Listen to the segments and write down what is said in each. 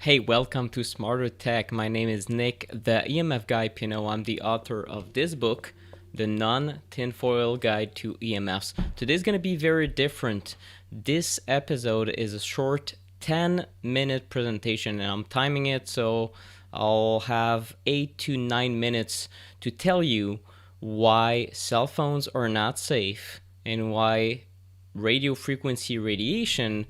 Hey, welcome to Smarter Tech. My name is Nick, the EMF guy Pinot. I'm the author of this book, The Non-Tinfoil Guide to EMFs. Today's going to be very different. This episode is a short 10-minute presentation, and I'm timing it, so I'll have 8 to 9 minutes to tell you why cell phones are not safe and why radio frequency radiation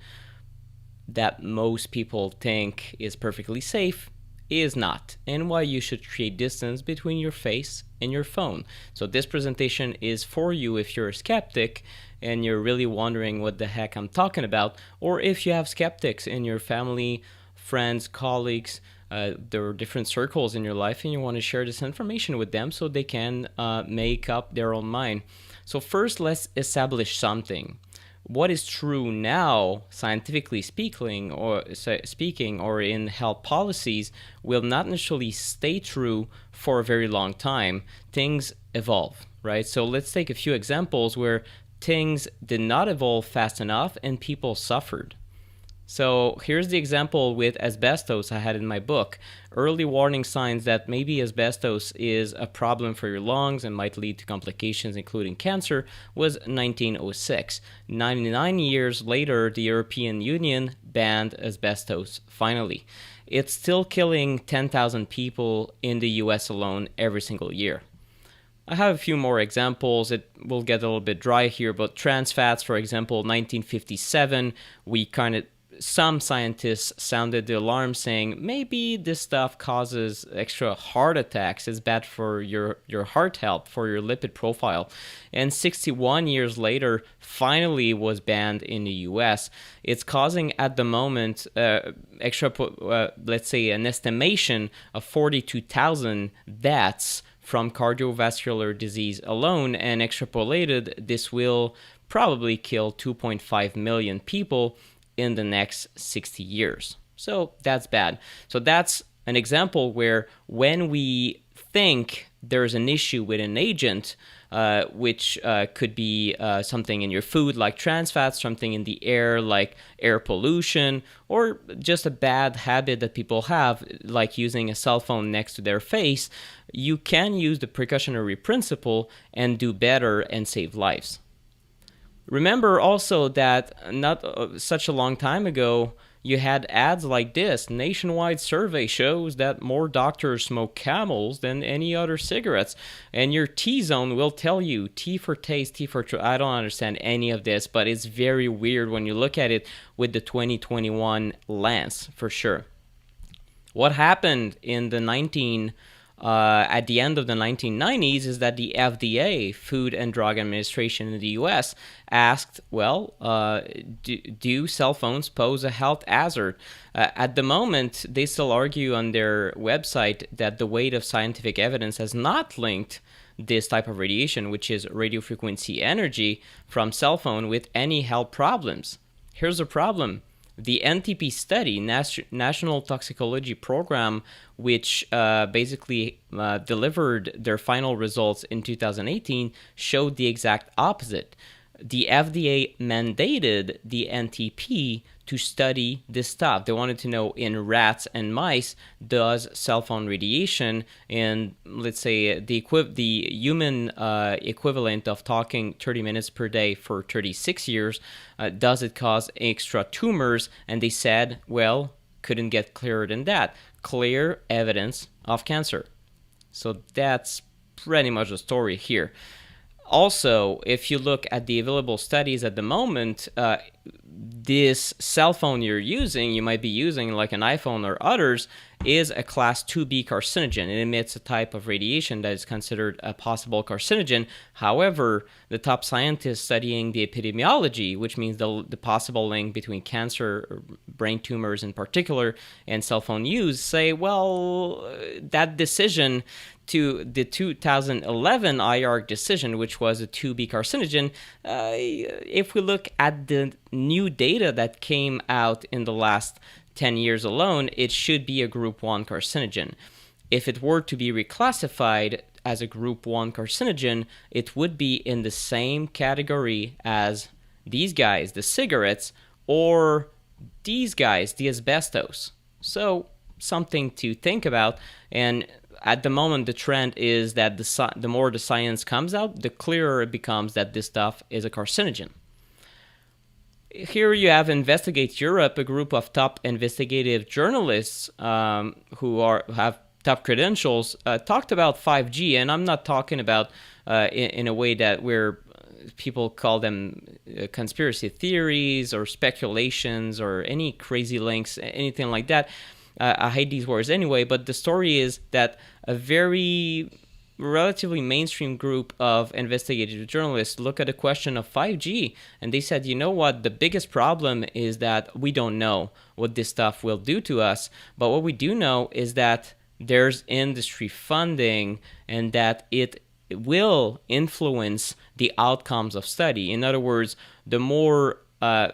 that most people think is perfectly safe is not, and why you should create distance between your face and your phone. So this presentation is for you if you're a skeptic and you're really wondering what the heck I'm talking about, or if you have skeptics in your family, friends, colleagues, there are different circles in your life and you want to share this information with them so they can make up their own mind. So first, let's establish something. What is true now, scientifically speaking, or in health policies, will not necessarily stay true for a very long time. Things evolve, right? So let's take a few examples where things did not evolve fast enough and people suffered. So here's the example with asbestos I had in my book. Early warning signs that maybe asbestos is a problem for your lungs and might lead to complications including cancer was 1906. 99 years later, the European Union banned asbestos finally. It's still killing 10,000 people in the US alone every single year. I have a few more examples. It will get a little bit dry here, but trans fats, for example, 1957, some scientists sounded the alarm saying maybe this stuff causes extra heart attacks. It's bad for your heart health, for your lipid profile. And 61 years later, finally was banned in the US. It's causing at the moment let's say an estimation of 42,000 deaths from cardiovascular disease alone, and extrapolated, this will probably kill 2.5 million people in the next 60 years. So that's bad. So that's an example where when we think there's an issue with an agent, which could be something in your food like trans fats, something in the air like air pollution, or just a bad habit that people have like using a cell phone next to their face, you can use the precautionary principle and do better and save lives. Remember also that not such a long time ago, you had ads like this. Nationwide survey shows that more doctors smoke Camels than any other cigarettes. And your T-zone will tell you, T for taste, T for... I don't understand any of this, but it's very weird when you look at it with the 2021 lens, for sure. What happened in the at the end of the 1990s is that the FDA, Food and Drug Administration in the US, asked, do cell phones pose a health hazard? At the moment, they still argue on their website that the weight of scientific evidence has not linked this type of radiation, which is radio frequency energy from cell phone, with any health problems. Here's the problem. The NTP study, National Toxicology Program, which basically delivered their final results in 2018, showed the exact opposite. The FDA mandated the NTP to study this stuff. They wanted to know in rats and mice, does cell phone radiation, and let's say the human equivalent of talking 30 minutes per day for 36 years, does it cause extra tumors? And they said, couldn't get clearer than that. Clear evidence of cancer. So that's pretty much the story here. Also, if you look at the available studies at the moment, this cell phone you're using, you might be using like an iPhone or others, is a class 2B carcinogen. It emits a type of radiation that is considered a possible carcinogen. However, the top scientists studying the epidemiology, which means the possible link between cancer, brain tumors in particular, and cell phone use, say, that decision to the 2011 IARC decision, which was a 2B carcinogen, if we look at the new data that came out in the last 10 years alone, it should be a group 1 carcinogen. If it were to be reclassified as a group 1 carcinogen, it would be in the same category as these guys, the cigarettes, or these guys, the asbestos. So something to think about. And at the moment, the trend is that the more the science comes out, the clearer it becomes that this stuff is a carcinogen. Here you have Investigate Europe, a group of top investigative journalists who have top credentials, talked about 5G, and I'm not talking about in a way that where people call them conspiracy theories or speculations or any crazy links, anything like that. I hate these words anyway, but the story is that a very relatively mainstream group of investigative journalists look at the question of 5G, and they said, you know what, the biggest problem is that we don't know what this stuff will do to us, but what we do know is that there's industry funding and that it will influence the outcomes of study. In other words, the more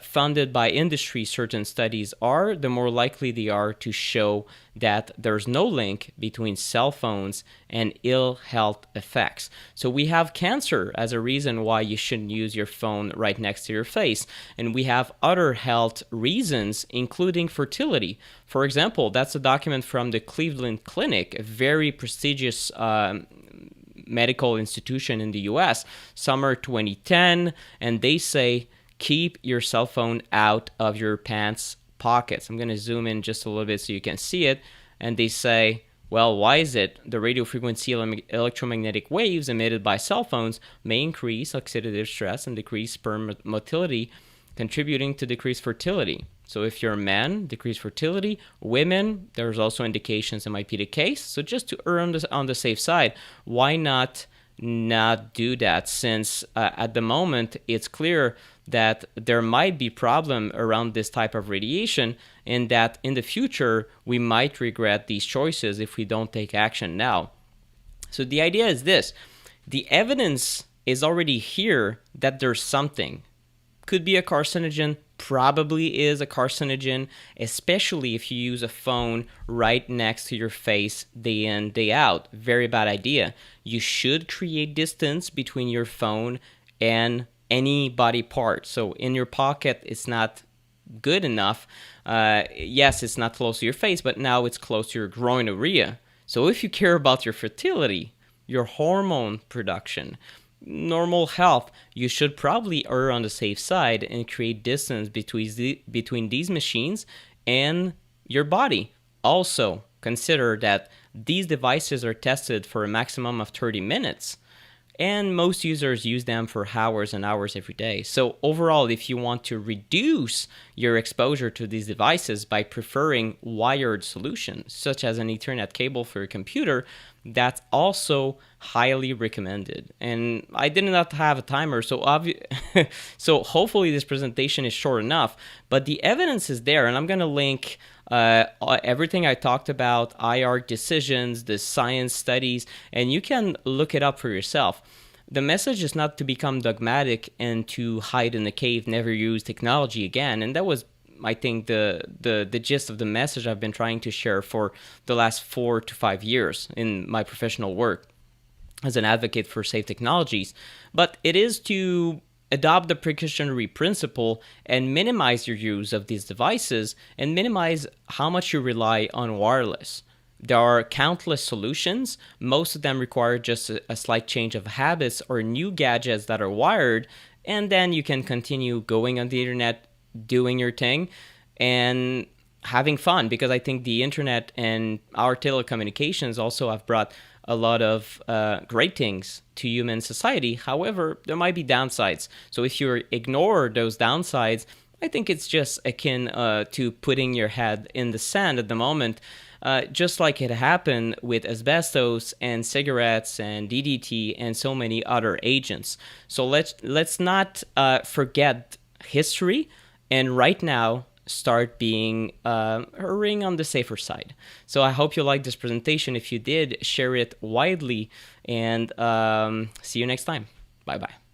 funded by industry certain studies are, the more likely they are to show that there's no link between cell phones and ill health effects. So we have cancer as a reason why you shouldn't use your phone right next to your face. And we have other health reasons, including fertility. For example, that's a document from the Cleveland Clinic, a very prestigious medical institution in the US, summer 2010, and they say, keep your cell phone out of your pants pockets. I'm going to zoom in just a little bit so you can see it. And they say, well, why is it? The radio frequency electromagnetic waves emitted by cell phones may increase oxidative stress and decrease sperm motility, contributing to decreased fertility. So if you're a man, decreased fertility. Women, there's also indications it might be the case. So just to err on the safe side, why not do that, since at the moment it's clear that there might be problem around this type of radiation, and that in the future we might regret these choices if we don't take action now. So the idea is this: the evidence is already here that there's something. Could be a carcinogen, probably is a carcinogen, especially if you use a phone right next to your face day in, day out. Very bad idea. You should create distance between your phone and any body part. So in your pocket, it's not good enough. Yes, it's not close to your face, but now it's close to your groin area. So if you care about your fertility, your hormone production, normal health, you should probably err on the safe side and create distance between these machines and your body. Also, consider that these devices are tested for a maximum of 30 minutes, and most users use them for hours and hours every day. So overall, if you want to reduce your exposure to these devices by preferring wired solutions, such as an Ethernet cable for your computer, that's also highly recommended. And I did not have a timer, so so hopefully this presentation is short enough, but the evidence is there, and I'm going to link everything I talked about, IARC decisions, the science studies, and you can look it up for yourself. The message is not to become dogmatic and to hide in a cave, never use technology again. And that was, I think, the gist of the message I've been trying to share for the last 4 to 5 years in my professional work as an advocate for safe technologies. But it is to adopt the precautionary principle and minimize your use of these devices and minimize how much you rely on wireless. There are countless solutions. Most of them require just a slight change of habits or new gadgets that are wired, and then you can continue going on the internet, doing your thing, and having fun, because I think the internet and our telecommunications also have brought a lot of great things to human society. However, there might be downsides. So if you ignore those downsides, I think it's just akin to putting your head in the sand at the moment, just like it happened with asbestos and cigarettes and DDT and so many other agents. So let's not forget history, and right now start being erring on the safer side. So I hope you liked this presentation. If you did, share it widely, and see you next time. Bye-bye.